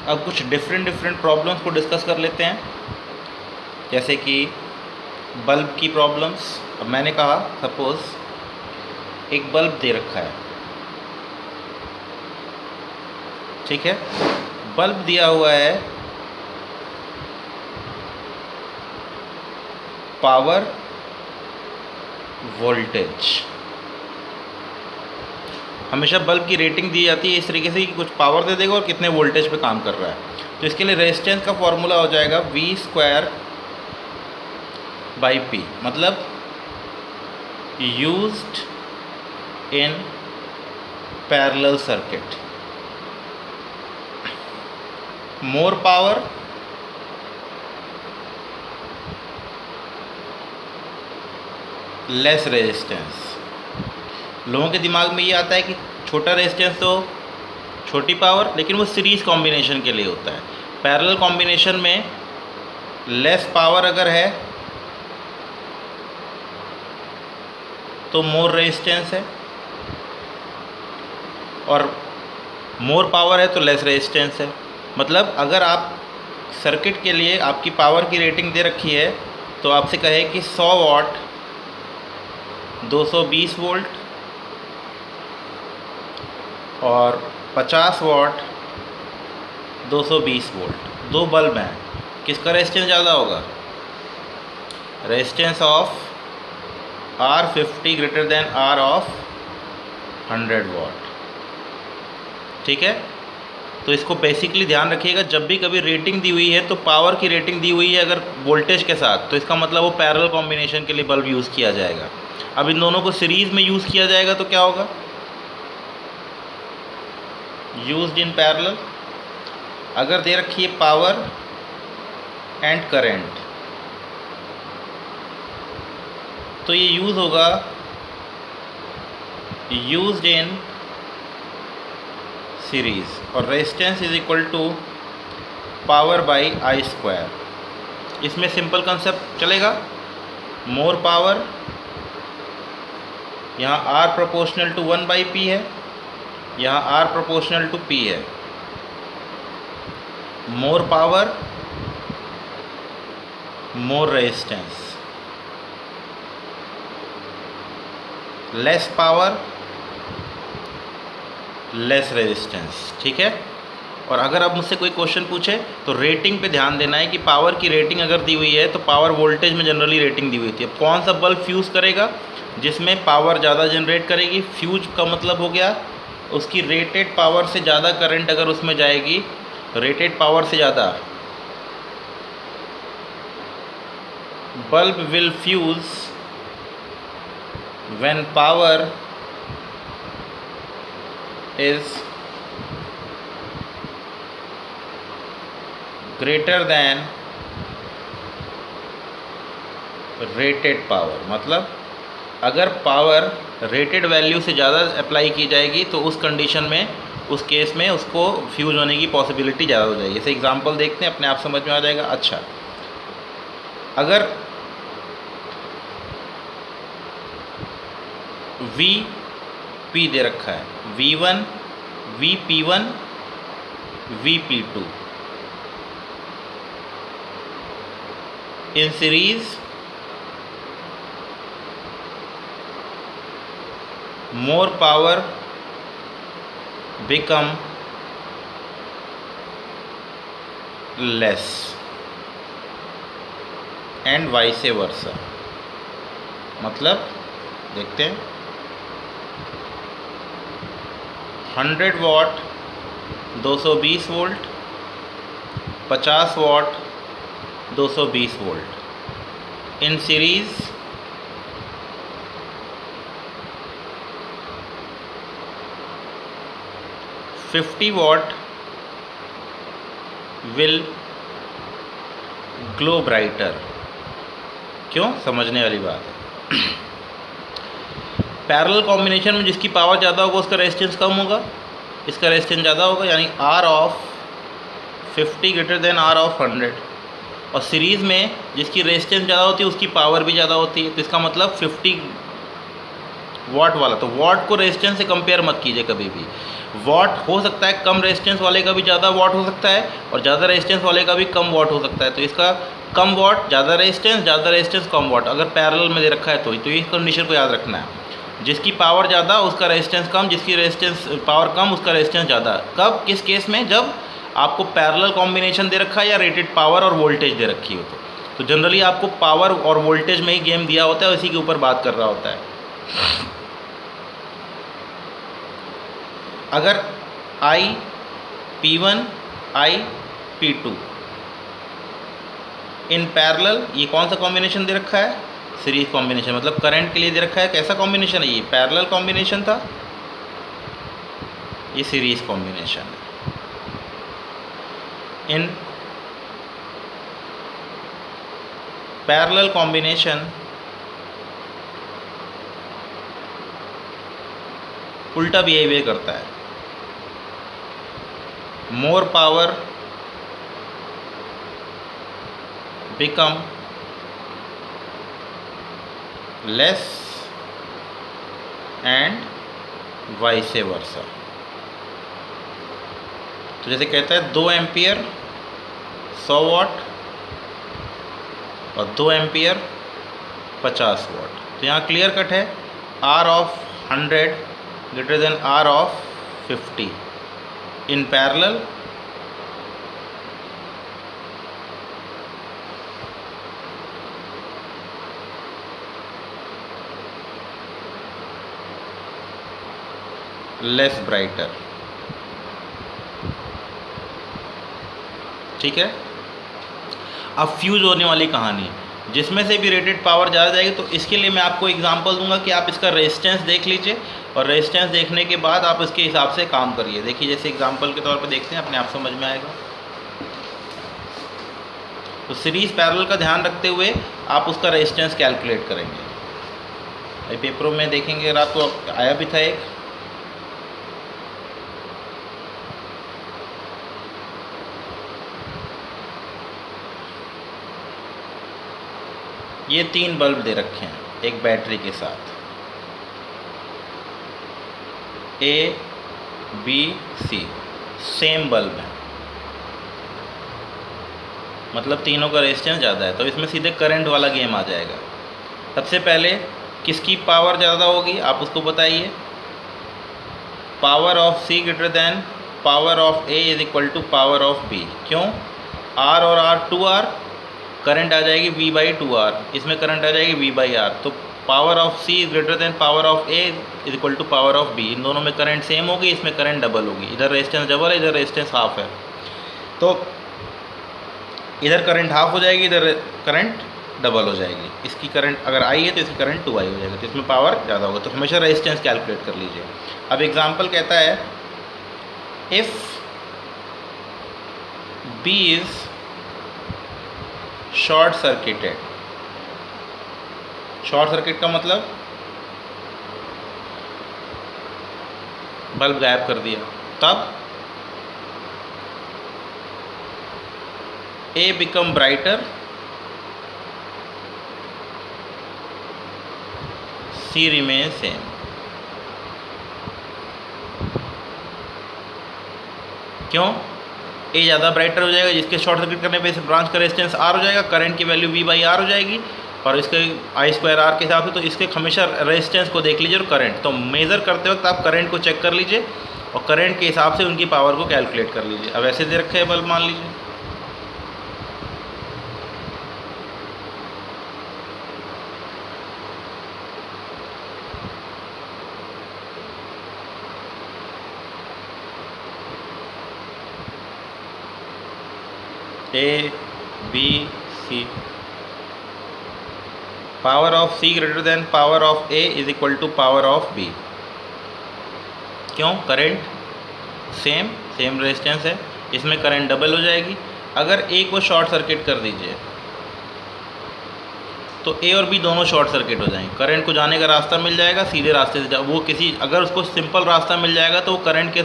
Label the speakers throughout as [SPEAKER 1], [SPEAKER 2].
[SPEAKER 1] अब कुछ different problems को डिस्कस कर लेते हैं, जैसे कि बल्ब की प्रॉब्लम्स। अब मैंने कहा सपोज़ एक बल्ब दे रखा है, ठीक है। बल्ब दिया हुआ है पावर वोल्टेज। हमेशा बल्ब की रेटिंग दी जाती है इस तरीके से कि कुछ पावर दे देगा और कितने वोल्टेज पे काम कर रहा है। तो इसके लिए रेजिस्टेंस का फॉर्मूला हो जाएगा V² बाई P, मतलब used in parallel circuit. More power less resistance. लोगों के दिमाग में ये आता है कि छोटा रेजिस्टेंस तो छोटी पावर, लेकिन वो सीरीज़ कॉम्बिनेशन के लिए होता है। पैरेलल कॉम्बिनेशन में लेस पावर अगर है तो मोर रेजिस्टेंस है, और मोर पावर है तो लेस रेजिस्टेंस है। मतलब अगर आप सर्किट के लिए आपकी पावर की रेटिंग दे रखी है तो आपसे कहे कि 100 वाट 220 वोल्ट और 50 वाट 220 वोल्ट, दो बल्ब हैं, किसका रेजिस्टेंस ज़्यादा होगा? Resistance of R50 greater than R of 100 वाट, ठीक है। तो इसको बेसिकली ध्यान रखिएगा, जब भी कभी रेटिंग दी हुई है तो पावर की रेटिंग दी हुई है अगर वोल्टेज के साथ, तो इसका मतलब वो पैरेलल कॉम्बिनेशन के लिए बल्ब यूज़ किया जाएगा। अब इन दोनों को सीरीज़ में यूज़ किया जाएगा तो क्या होगा? Used in parallel. अगर दे रखी है पावर एंड करंट तो ये यूज़ होगा यूज्ड इन सीरीज़, और resistance is equal to power by I²। इसमें सिंपल कंसेप्ट चलेगा, मोर पावर, यहाँ R प्रोपोर्शनल टू 1/P है, यहाँ R प्रोपोर्शनल टू P है। More power more resistance, less power less resistance, ठीक है। और अगर अब मुझसे कोई क्वेश्चन पूछे तो रेटिंग पे ध्यान देना है कि पावर की रेटिंग अगर दी हुई है तो पावर वोल्टेज में जनरली रेटिंग दी हुई थी। अब कौन सा बल्ब फ्यूज़ करेगा? जिसमें पावर ज़्यादा जनरेट करेगी। फ्यूज का मतलब हो गया उसकी रेटेड पावर से ज़्यादा करंट अगर उसमें जाएगी, रेटेड पावर से ज़्यादा, bulb will fuse when power is greater then rated power. मतलब अगर पावर रेटेड वैल्यू से ज़्यादा अप्लाई की जाएगी तो उस कंडीशन में, उस केस में उसको फ्यूज होने की पॉसिबिलिटी ज़्यादा हो जाएगी। जैसे एग्जांपल देखते हैं, अपने आप समझ में आ जाएगा। अच्छा, अगर Vp दे रखा है, V1 Vp1 Vp2 in series, more power become less and vice versa। मतलब देखते हैं, 100 watt 220 volt, 50 watt 220 volt in series, $50 will glow brighter. क्यों? समझने वाली बात है। पैरेलल कॉम्बिनेशन में जिसकी पावर ज़्यादा होगा उसका रेजिस्टेंस कम होगा, इसका रेजिस्टेंस ज़्यादा होगा, यानी R of 50 greater than R of 100। और सीरीज़ में जिसकी रेजिस्टेंस ज़्यादा होती है उसकी पावर भी ज़्यादा होती है, तो इसका मतलब 50 वॉट वाला, तो वॉट को रेजिस्टेंस से कंपेयर मत कीजिए कभी भी। वॉट हो सकता है कम रेजिस्टेंस वाले का भी ज़्यादा वॉट हो सकता है, और ज़्यादा रेजिस्टेंस वाले का भी कम वॉट हो सकता है। तो इसका कम वॉट ज़्यादा रेजिस्टेंस कम वॉट अगर पैरेलल में दे रखा है तो ये कंडीशन को याद रखना है। जिसकी पावर ज़्यादा उसका रेजिस्टेंस कम, जिसकी रेजिस्टेंस पावर कम उसका रेजिस्टेंस ज़्यादा। कब, किस केस में? जब आपको पैरेलल कॉम्बिनेशन दे रखा है या रेटेड पावर और वोल्टेज दे रखी हो तो जनरली आपको पावर और वोल्टेज में ही गेम दिया होता है, उसी के ऊपर बात कर रहा होता है। अगर I P1 I P2 in parallel, ये कौन सा कॉम्बिनेशन दे रखा है? सीरीज कॉम्बिनेशन, मतलब करंट के लिए दे रखा है। कैसा कॉम्बिनेशन है ये? पैरेलल कॉम्बिनेशन था, ये सीरीज कॉम्बिनेशन है। इन पैरेलल कॉम्बिनेशन उल्टा बिहेवियर करता है। More power become less and vice versa. तो जैसे कहता है 2 एम्पियर 100 वाट और 2 एम्पियर 50 वाट। तो यहाँ क्लियर कट है, R of 100 greater than R of 50 in parallel less brighter. ठीक है। अब फ्यूज होने वाली कहानी, जिसमें से भी रेटेड पावर ज़्यादा जाएगी, तो इसके लिए मैं आपको एग्जांपल दूंगा कि आप इसका रेजिस्टेंस देख लीजिए, और रेजिस्टेंस देखने के बाद आप इसके हिसाब से काम करिए। देखिए जैसे एग्जांपल के तौर पे देखते हैं, अपने आप समझ में आएगा। तो सीरीज पैरेलल का ध्यान रखते हुए आप उसका रेजिस्टेंस कैलकुलेट करेंगे। पेपरों में देखेंगे, रात को आया भी था एक, ये 3 बल्ब दे रखे हैं एक बैटरी के साथ, A B C, same bulb है, मतलब तीनों का रेजिस्टेंस ज़्यादा है। तो इसमें सीधे करंट वाला गेम आ जाएगा। सबसे पहले किसकी पावर ज़्यादा होगी आप उसको बताइए। Power of C greater than power of A is equal to power of B। क्यों? R और R 2R, करंट आ जाएगी V/2R, इसमें करंट आ जाएगी V/R। तो power of C is greater than power of A is equal to power of B। इन दोनों में करंट सेम होगी, इसमें करंट डबल होगी। इधर रेजिस्टेंस डबल है, इधर रेजिस्टेंस हाफ है, तो इधर करंट हाफ हो जाएगी, इधर करंट डबल हो जाएगी। इसकी करंट अगर I है तो इसकी करंट 2I हो जाएगी, तो इसमें पावर ज़्यादा होगा। तो हमेशा रेजिस्टेंस कैलकुलेट कर लीजिए। अब एग्जाम्पल कहता है if B is short circuited. Short circuit का मतलब बल्ब गायब कर दिया, तब A become brighter, C remain same. क्यों? A ज़्यादा ब्राइटर हो जाएगा, जिसके शॉर्ट सर्किट करने पे इस ब्रांच का रेजिस्टेंस R हो जाएगा, करंट की वैल्यू V/R हो जाएगी, और इसके I²R के हिसाब से। तो इसके हमेशा रेजिस्टेंस को देख लीजिए और करंट, तो मेज़र करते वक्त आप करंट को चेक कर लीजिए और करंट के हिसाब से उनकी पावर को कैलकुलेट कर लीजिए। अब ऐसे दे रखे हैं बल्ब, मान लीजिए A B C, power of C greater than power of A is equal to power of B। क्यों? करंट सेम रेजिस्टेंस है, इसमें करंट डबल हो जाएगी। अगर A को शॉर्ट सर्किट कर दीजिए तो A और B दोनों शॉर्ट सर्किट हो जाएंगे, करंट को जाने का रास्ता मिल जाएगा, सीधे रास्ते से वो किसी, अगर उसको सिंपल रास्ता मिल जाएगा तो वो करंट के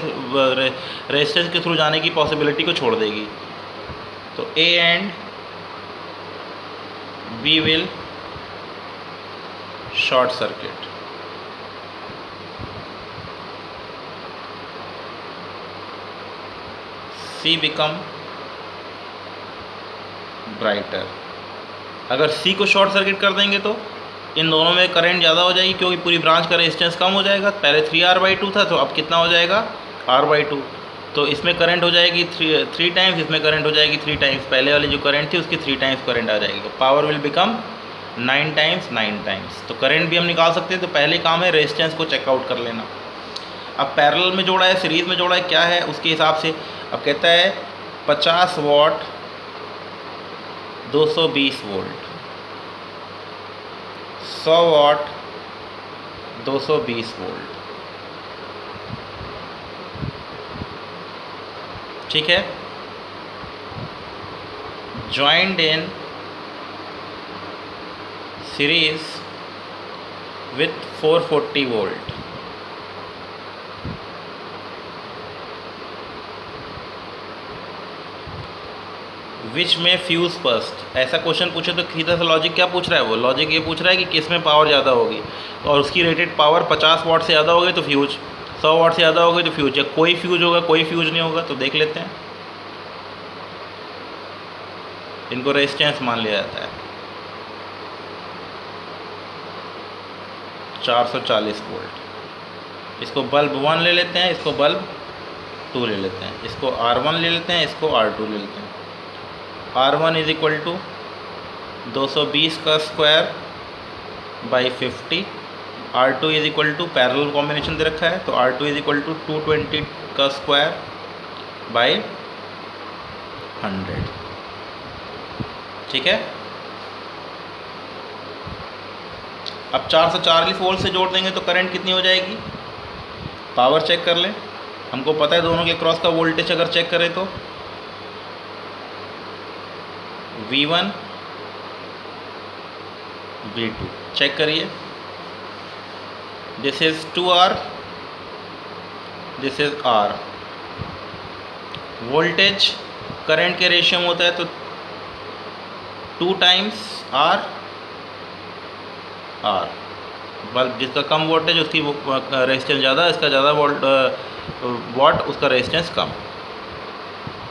[SPEAKER 1] रेजिस्टेंस के थ्रू जाने की पॉसिबिलिटी को छोड़ देगी। तो A and B will short circuit. C become brighter. अगर सी को शॉर्ट सर्किट कर देंगे तो इन दोनों में करंट ज़्यादा हो जाएगी, क्योंकि पूरी ब्रांच का रेजिस्टेंस कम हो जाएगा। पहले 3R/2 था, तो अब कितना हो जाएगा, R/2। तो इसमें करंट हो जाएगी 3 टाइम्स, इसमें करंट हो जाएगी 3 टाइम्स। पहले वाली जो करंट थी उसकी 3 टाइम्स करंट आ जाएगी, तो power will become 9 times 9 times. तो करंट भी हम निकाल सकते हैं। तो पहले काम है रेजिस्टेंस को चेकआउट कर लेना। अब पैरेलल में जोड़ा है, सीरीज़ में जोड़ा है, क्या है उसके हिसाब से। अब कहता है 50 वाट 220 वोल्ट, 100 वाट 220 वोल्ट, ठीक है। Joined in series with 440 volt. Which में फ्यूज फर्स्ट। ऐसा क्वेश्चन पूछे तो सीधा सा लॉजिक क्या पूछ रहा है, वो लॉजिक ये पूछ रहा है कि किस में पावर ज़्यादा होगी, और उसकी रेटेड पावर 50 वाट से ज़्यादा होगी तो फ्यूज, 100 वाट से ज़्यादा होगी तो फ्यूज, या कोई फ्यूज होगा कोई फ्यूज नहीं होगा। तो देख लेते हैं, इनको रेजिस्टेंस मान लिया जाता है 440 वोल्ट। इसको बल्ब 1 ले लेते हैं, इसको बल्ब 2 ले लेते हैं, इसको R1 ले लेते हैं, इसको R2 ले लेते हैं। R1 इज इक्वल टू 220 का square by 50, R2 is equal to parallel combination दे रखा है, तो R2 इज इक्वल टू 220 का स्क्वायर बाई 100, ठीक है। अब 440 वोल्ट से जोड़ देंगे तो करंट कितनी हो जाएगी, पावर चेक कर लें। हमको पता है दोनों के क्रॉस का वोल्टेज अगर चेक करें तो V1 V2 चेक करिए। This is 2R, this is R। Voltage current के रेशियो में होता है तो 2 टाइम्स R। बल्ब जिसका कम वोल्टेज उसकी रेजिस्टेंस ज़्यादा, इसका ज़्यादा वाट उसका रेजिस्टेंस कम।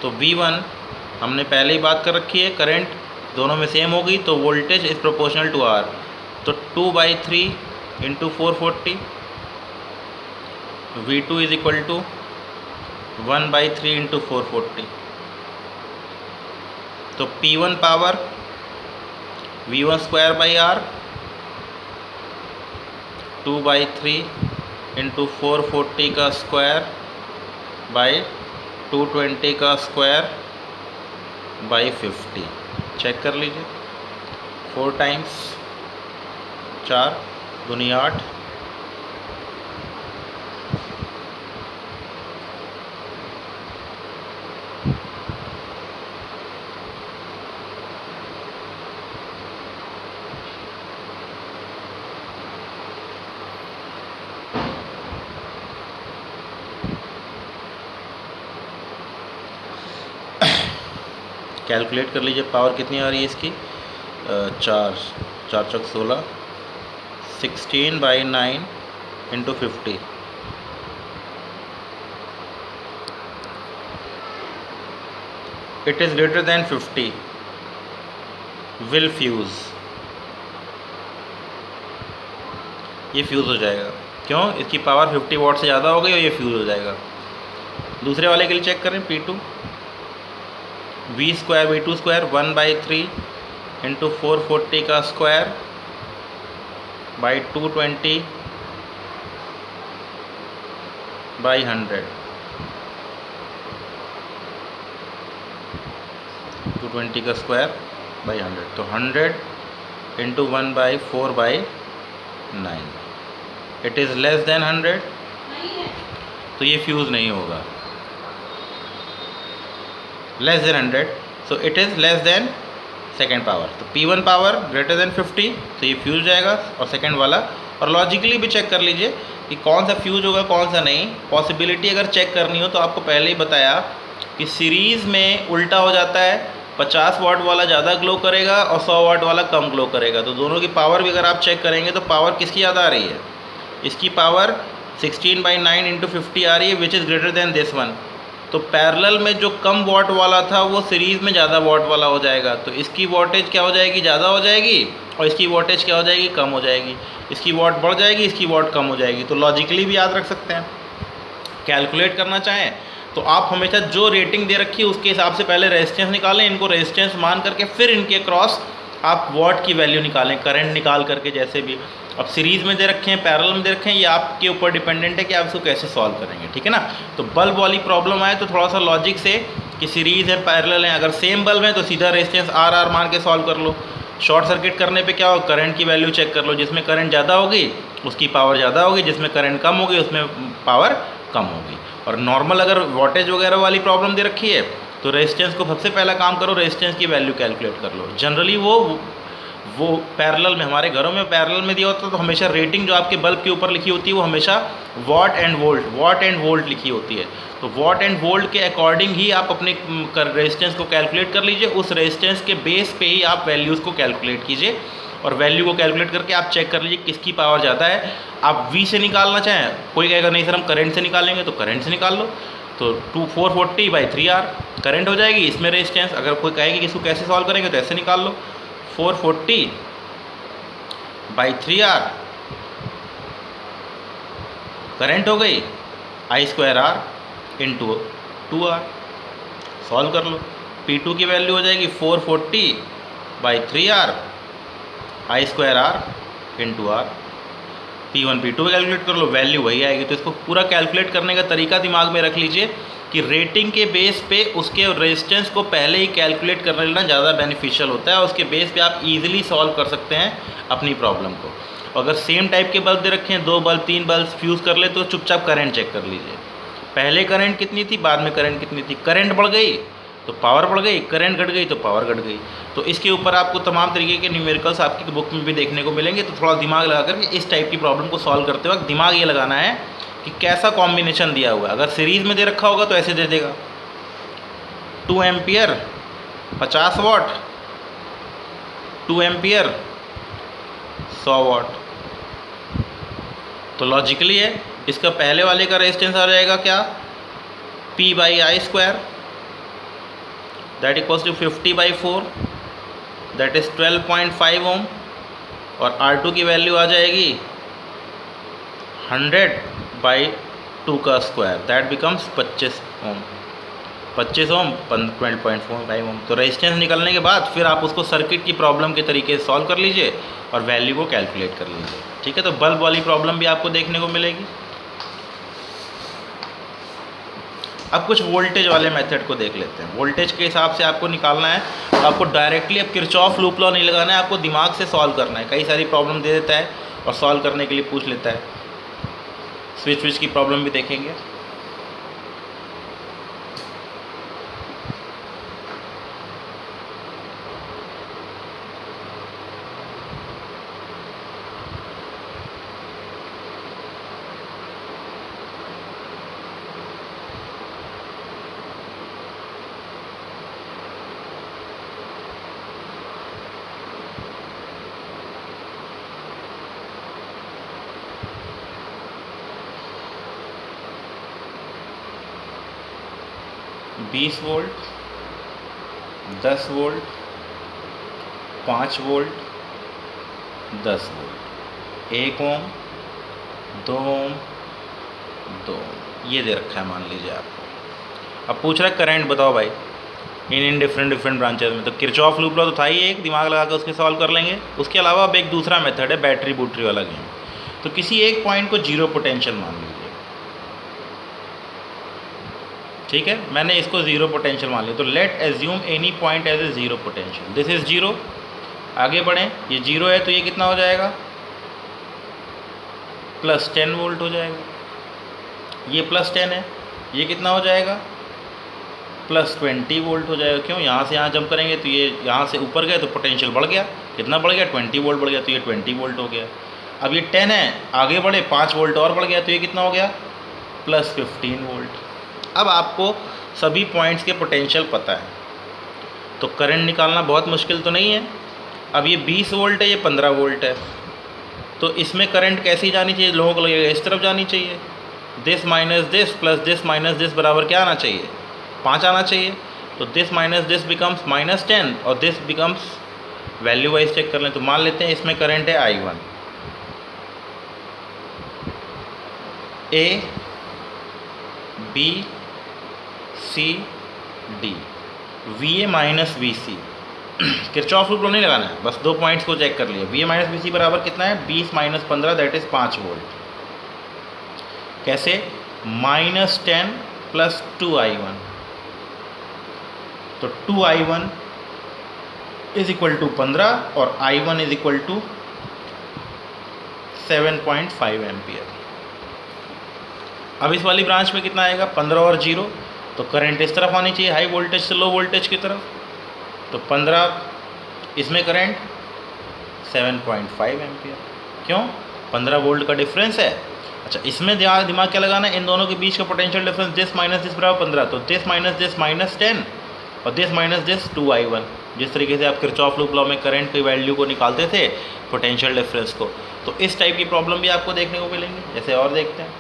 [SPEAKER 1] तो V1 हमने पहले ही बात कर रखी है, करंट दोनों में सेम होगी तो voltage is proportional to R। तो 2/3 into 440, V2 is equal to 1/3 into 440। तो P1 power V1 square by R, 2/3 into 440 का स्क्वायर बाई 220 का स्क्वायर बाई 50। चेक कर लीजिए, 4 टाइम्स 4 दूनी 8, कैलकुलेट कर लीजिए पावर कितनी आ रही है इसकी। 4 चौक 16, 16/9 into 50। It is greater than 50 will fuse. ये फ्यूज़ हो जाएगा, क्यों, इसकी पावर 50 वाट से ज़्यादा हो गई और ये फ्यूज़ हो जाएगा। दूसरे वाले के लिए चेक करें, P2 V square V2 square 1/3 into 440 का स्क्वायर बाई 220 बाई 100, 220 का स्क्वायर बाई 100, तो 100 into 1/4/9। It is less than 100, तो ये फ्यूज़ नहीं होगा। Less than 100, so it is less than second power. तो P1 पावर ग्रेटर देन 50, तो ये फ्यूज जाएगा, और सेकेंड वाला। और लॉजिकली भी चेक कर लीजिए कि कौन सा फ्यूज होगा कौन सा नहीं। पॉसिबिलिटी अगर चेक करनी हो तो आपको पहले ही बताया कि सीरीज़ में उल्टा हो जाता है, 50 वाट वाला ज़्यादा ग्लो करेगा और 100 वाट वाला कम ग्लो करेगा। तो दोनों की पावर भी अगर आप चेक करेंगे तो पावर किसकी ज़्यादा आ रही है, इसकी पावर 16/9 इंटू 50 आ रही है, which is greater than this one. तो पैरेलल में जो कम वॉट वाला था वो सीरीज़ में ज़्यादा वॉट वाला हो जाएगा, तो इसकी वॉटेज क्या हो जाएगी, ज़्यादा हो जाएगी, और इसकी वॉटेज क्या हो जाएगी, कम हो जाएगी। इसकी वॉट बढ़ जाएगी, इसकी वॉट कम हो जाएगी। तो लॉजिकली भी याद रख सकते हैं। कैलकुलेट करना चाहें तो आप हमेशा जो रेटिंग दे रखी है उसके हिसाब से पहले रेजिस्टेंस निकालें, इनको रेजिस्टेंस मान करके फिर इनके क्रॉस आप वॉट की वैल्यू निकालें, करंट निकाल करके। जैसे भी अब सीरीज़ में दे रखे हैं, पैरेलल में दे रखे हैं, ये आपके ऊपर डिपेंडेंट है कि आप इसको कैसे सॉल्व करेंगे, ठीक है ना। तो बल्ब वाली प्रॉब्लम आए तो थोड़ा सा लॉजिक से कि सीरीज़ है, पैरेलल है, अगर सेम बल्ब है तो सीधा रेजिस्टेंस आर मान के सॉल्व कर लो। शॉर्ट सर्किट करने पे क्या हो, करंट की वैल्यू चेक कर लो, जिसमें करंट ज़्यादा होगी उसकी पावर ज़्यादा होगी, जिसमें करंट कम होगी उसमें पावर कम होगी। और नॉर्मल अगर वोल्टेज वगैरह वाली प्रॉब्लम दे रखी है तो रेजिस्टेंस को सबसे पहला काम करो, रेजिस्टेंस की वैल्यू कैलकुलेट कर लो। जनरली वो पैरेलल में, हमारे घरों में पैरेलल में दिया होता है तो हमेशा रेटिंग जो आपके बल्ब के ऊपर लिखी होती है वो हमेशा वॉट एंड वोल्ट लिखी होती है। तो वॉट एंड वोल्ट के अकॉर्डिंग ही आप अपने रेजिस्टेंस को कैलकुलेट कर लीजिए। उस रेजिस्टेंस के बेस पे ही आप वैल्यूज़ को कैलकुलेट कीजिए, और वैल्यू को कैलकुलेट करके आप चेक कर लीजिए किसकी पावर ज़्यादा है। आप V से निकालना चाहें, कोई कहेगा नहीं सर हम करंट से निकालेंगे, तो करंट से निकाल लो। तो 440/3R करंट हो जाएगी, इसमें रेजिस्टेंस। अगर कोई कहेगी कि इसको कैसे सॉल्व करेंगे तो ऐसे निकाल लो, 440/3R करंट हो गई, I²R × 2R सॉल्व कर लो। P2 की वैल्यू हो जाएगी 440/3R I²R × R। P1 P2 calculate कर लो, वैल्यू वही आएगी। तो इसको पूरा कैलकुलेट करने का तरीका दिमाग में रख लीजिए कि रेटिंग के बेस पे उसके रेजिस्टेंस को पहले ही कैलकुलेट कर लेना ज़्यादा बेनिफिशियल होता है। उसके बेस पे आप इजीली सॉल्व कर सकते हैं अपनी प्रॉब्लम को। अगर सेम टाइप के बल्ब दे रखे हैं, 2 बल्ब 3 बल्ब फ्यूज़ कर ले, तो चुपचाप करंट चेक कर लीजिए। पहले करंट कितनी थी, बाद में करंट कितनी थी। करंट बढ़ गई तो पावर बढ़ गई, करंट घट गई तो पावर घट गई। तो इसके ऊपर आपको तमाम तरीके के न्यूमेरिकल्स आपकी बुक में भी देखने को मिलेंगे। तो थोड़ा दिमाग लगा करके इस टाइप की प्रॉब्लम को सॉल्व करते वक्त दिमाग ये लगाना है कि कैसा कॉम्बिनेशन दिया हुआ है। अगर सीरीज़ में दे रखा होगा तो ऐसे दे देगा 2 एम्पियर 50 वाट, 2 एम्पियर 100 वाट। तो लॉजिकली है, इसका पहले वाले का रेजिस्टेंस आ जाएगा क्या, P/I², that equals to 50/4, that is 12.5 ohm. और R2 की वैल्यू आ जाएगी 100/2 का square, that becomes 25 ohm. 25 ohm 12.5 ohm. तो रेजिस्टेंस निकलने के बाद फिर आप उसको सर्किट की प्रॉब्लम के तरीके से सॉल्व कर लीजिए और वैल्यू को कैलकुलेट कर लीजिए, ठीक है। तो बल्ब वाली प्रॉब्लम भी आपको देखने को मिलेगी। अब कुछ वोल्टेज वाले मेथड को देख लेते हैं। वोल्टेज के हिसाब से आपको निकालना है, तो आपको डायरेक्टली अब किरचॉफ लूप लॉ नहीं लगाना है, आपको दिमाग से सॉल्व करना है। कई सारी प्रॉब्लम दे देता है और सॉल्व करने के लिए पूछ लेता है। स्विच की प्रॉब्लम भी देखेंगे। बीस वोल्ट, 10 वोल्ट, 5 वोल्ट, 10 वोल्ट, 1 ओम, 2 ओम, 2 ओम, ये दे रखा है मान लीजिए आपको। अब पूछ रहा है करंट बताओ भाई इन डिफरेंट ब्रांचेस में। तो किरचॉफ लूप लॉ तो था ही एक, दिमाग लगा कर उसके सॉल्व कर लेंगे। उसके अलावा अब एक दूसरा मेथड है बैटरी बूटरी वाला गेम। तो किसी एक पॉइंट को जीरो पोटेंशियल मान लीजिए, ठीक है। मैंने इसको जीरो पोटेंशियल मान लिया। तो let assume any point as A zero potential, this is zero. आगे बढ़ें, ये जीरो है तो ये कितना हो जाएगा, +10 वोल्ट हो जाएगा। ये +10 है, ये कितना हो जाएगा, +20 वोल्ट हो जाएगा। क्यों, यहाँ से यहाँ जंप करेंगे तो ये यहाँ से ऊपर गए तो पोटेंशियल बढ़ गया। कितना बढ़ गया, 20 वोल्ट बढ़ गया, तो ये 20 वोल्ट हो गया। अब ये 10 है, आगे बढ़े 5 वोल्ट और बढ़ गया, तो ये कितना हो गया, +15 वोल्ट। अब आपको सभी पॉइंट्स के पोटेंशियल पता है, तो करंट निकालना बहुत मुश्किल तो नहीं है। अब ये 20 वोल्ट है, ये 15 वोल्ट है, तो इसमें करंट कैसी जानी चाहिए, लोगों को लगेगा इस तरफ जानी चाहिए। This minus this plus this minus this बराबर क्या आना चाहिए, 5 आना चाहिए। तो दिस माइनस दिस बिकम्स -10 और this becomes, value wise check कर लें तो मान लेते हैं इसमें करंट है I1, A B C D, VA minus VC। Kirchhoff rule नहीं लगाना है, बस 2 पॉइंट्स को चेक कर लिया। VA माइनस VC बराबर कितना है, 20 माइनस 15 दैट इज 5 वोल्ट। कैसे, -10 प्लस 2I1, तो 2I1 इज इक्वल टू 15 और I1 is equal to 7.5 ampere. अब इस वाली ब्रांच में कितना आएगा, 15 और 0, तो करंट इस तरफ आनी चाहिए, हाई वोल्टेज से लो वोल्टेज की तरफ। तो 15, इसमें करंट 7.5 एम्पियर। क्यों, 15 वोल्ट का डिफरेंस है। अच्छा, इसमें दिमाग क्या लगाना है, इन दोनों के बीच का potential difference this minus this बराबर 15, तो दिस माइनस 10 और दिस माइनस दिस 2I1। जिस तरीके से आप किरचॉफ लूप लॉ में करंट की वैल्यू को निकालते थे, पोटेंशियल डिफरेंस को, तो इस टाइप की प्रॉब्लम भी आपको देखने को मिलेंगी। जैसे और देखते हैं,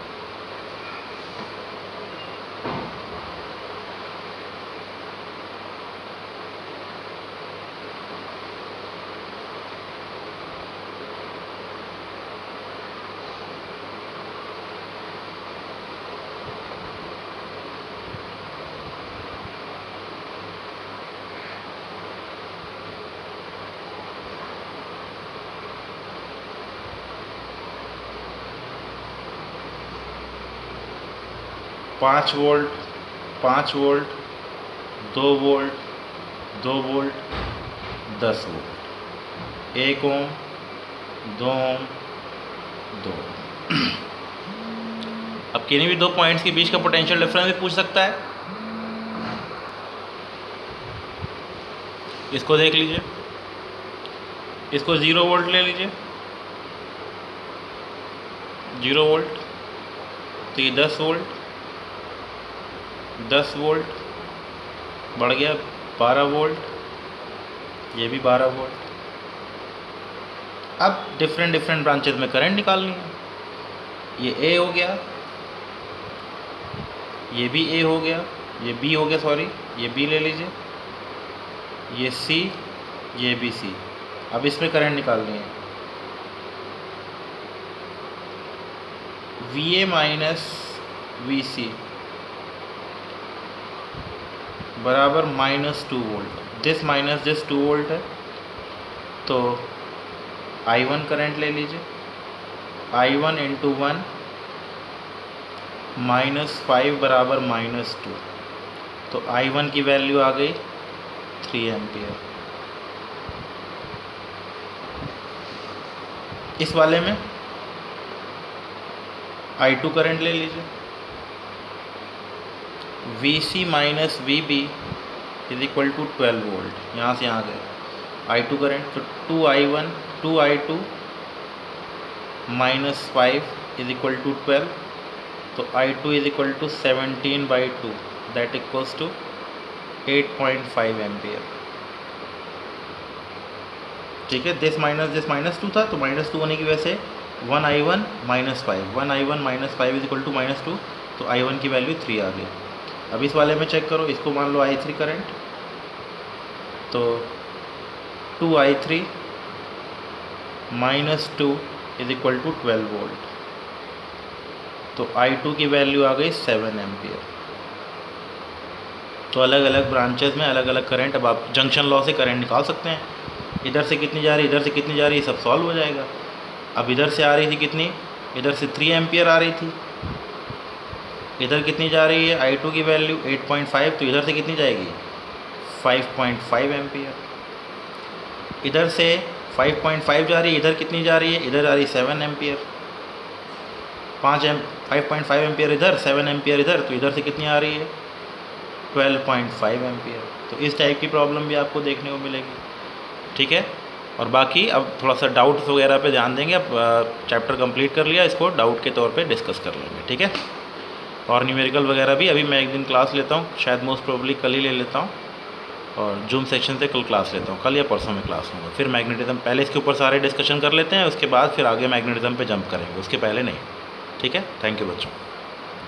[SPEAKER 1] पाँच volt, 5 volt, 2 volt, 2 volt, 10 volt, 1 ओम, 2 ओम, 2। अब किन्हीं भी 2 पॉइंट्स के बीच का पोटेंशियल डिफरेंस भी पूछ सकता है। इसको देख लीजिए, इसको 0 वोल्ट ले लीजिए, 0 वोल्ट, तो ये 10 वोल्ट, 10 वोल्ट बढ़ गया 12 वोल्ट, ये भी 12 वोल्ट। अब डिफरेंट ब्रांचेस में करंट निकालनी है। ये A हो गया, ये भी A हो गया, ये B हो गया, सॉरी ये B ले लीजिए, ये C, ये भी C। अब इसमें करंट निकालनी है, VA माइनस VC बराबर -2 volt. This minus this 2 volt है, तो I1 करंट ले लीजिए, I1 इंटू 1 -5 बराबर -2, तो I1 की वैल्यू आ गई 3 एम्पियर। इस वाले में I2 करंट ले लीजिए, VC minus VB is equal to 12 volt. यहाँ से यहाँ गए I2 करंट, तो 2I1 2I2 minus 5 is equal to 12, तो I2 is equal to 17/2 that equals to 8.5 ampere. ठीक है, दिस माइनस 2 था, तो -2 होने की वजह से 1I1 minus 5, 1I1 minus 5 is equal to -2, तो I1 की वैल्यू 3 आ गई। अब इस वाले में चेक करो, इसको मान लो I3 करंट, तो 2I3 minus 2 is equal to 12 volt, तो I2 की वैल्यू आ गई 7 एम्पियर। तो अलग अलग ब्रांचेस में अलग अलग करंट, अब आप जंक्शन लॉ से करंट निकाल सकते हैं। इधर से कितनी जा रही, इधर से कितनी जा रही, सब सॉल्व हो जाएगा। अब इधर से आ रही थी कितनी, इधर से 3 एम्पियर आ रही थी, इधर कितनी जा रही है I2 की वैल्यू 8.5, तो इधर से कितनी जाएगी 5.5 एम्पियर। इधर से 5.5 जा रही है, इधर कितनी जा रही है, इधर आ रही 7 एम्पियर। 5.5 एम्पियर इधर, 7 एम्पियर इधर, तो इधर से कितनी आ रही है 12.5 एम्पियर। तो इस टाइप की प्रॉब्लम भी आपको देखने को मिलेगी। ठीक है, और बाकी अब थोड़ा सा डाउट्स वगैरह पे ध्यान देंगे। अब चैप्टर कंप्लीट कर लिया, इसको डाउट के तौर पे डिस्कस कर लेंगे। ठीक है, और न्यूमेरिकल वगैरह भी अभी मैं एक दिन क्लास लेता हूँ, शायद मोस्ट प्रोबेबली कल ही ले लेता हूँ, और जूम सेक्शन से कल क्लास लेता हूँ, कल या परसों में क्लास लूँगा। फिर मैग्नेटिज्म, पहले इसके ऊपर सारे डिस्कशन कर लेते हैं, उसके बाद फिर आगे मैग्नेटिज्म पे जंप करेंगे, उसके पहले नहीं। ठीक है, थैंक यू बच्चों।